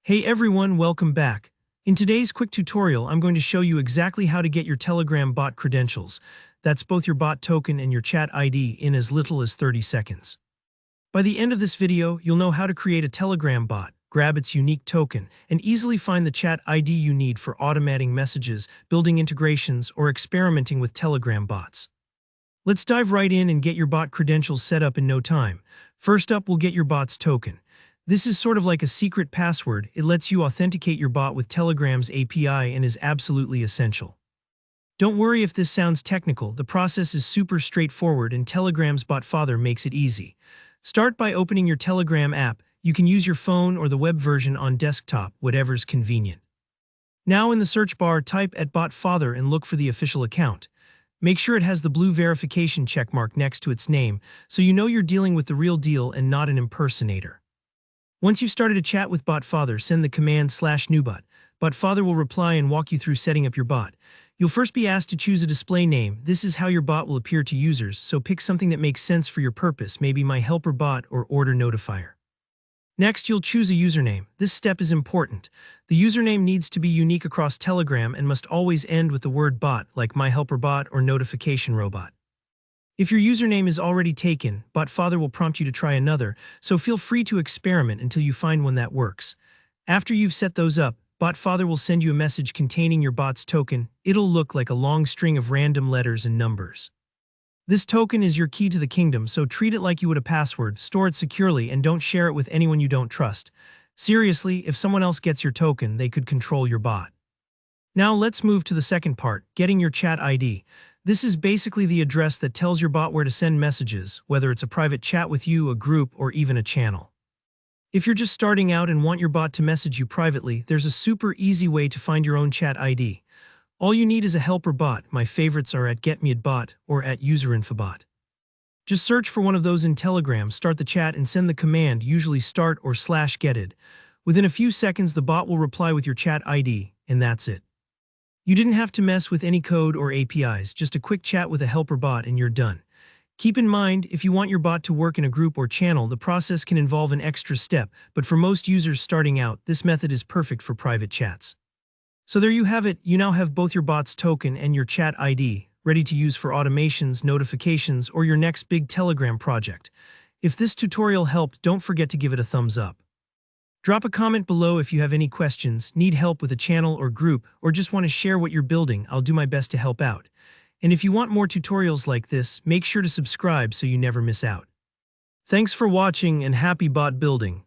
Hey everyone, welcome back. In today's quick tutorial, I'm going to show you exactly how to get your Telegram bot credentials. That's both your bot token and your chat ID in as little as 30 seconds. By the end of this video, you'll know how to create a Telegram bot, grab its unique token, and easily find the chat ID you need for automating messages, building integrations, or experimenting with Telegram bots. Let's dive right in and get your bot credentials set up in no time. First up, we'll get your bot's token. This is sort of like a secret password. It lets you authenticate your bot with Telegram's API and is absolutely essential. Don't worry if this sounds technical, the process is super straightforward and Telegram's BotFather makes it easy. Start by opening your Telegram app. You can use your phone or the web version on desktop, whatever's convenient. Now in the search bar, type at BotFather and look for the official account. Make sure it has the blue verification checkmark next to its name, so you know you're dealing with the real deal and not an impersonator. Once you've started a chat with BotFather, send the command /newbot. BotFather will reply and walk you through setting up your bot. You'll first be asked to choose a display name. This is how your bot will appear to users, so pick something that makes sense for your purpose, maybe My Helper Bot or Order Notifier. Next, you'll choose a username. This step is important. The username needs to be unique across Telegram and must always end with the word bot, like My Helper Bot or Notification Robot. If your username is already taken, BotFather will prompt you to try another, so feel free to experiment until you find one that works. After you've set those up, BotFather will send you a message containing your bot's token. It'll look like a long string of random letters and numbers. This token is your key to the kingdom, so treat it like you would a password, store it securely, and don't share it with anyone you don't trust. Seriously, if someone else gets your token, they could control your bot. Now let's move to the second part, getting your chat ID. This is basically the address that tells your bot where to send messages, whether it's a private chat with you, a group, or even a channel. If you're just starting out and want your bot to message you privately, there's a super easy way to find your own chat ID. All you need is a helper bot. My favorites are at GetMeAdBot or at UserinfoBot. Just search for one of those in Telegram, start the chat, and send the command, usually start or /getted. Within a few seconds, the bot will reply with your chat ID, and that's it. You didn't have to mess with any code or APIs, just a quick chat with a helper bot and you're done. Keep in mind, if you want your bot to work in a group or channel, the process can involve an extra step, but for most users starting out, this method is perfect for private chats. So there you have it, you now have both your bot's token and your chat ID, ready to use for automations, notifications, or your next big Telegram project. If this tutorial helped, don't forget to give it a thumbs up. Drop a comment below if you have any questions, need help with a channel or group, or just want to share what you're building. I'll do my best to help out. And if you want more tutorials like this, make sure to subscribe so you never miss out. Thanks for watching and happy bot building.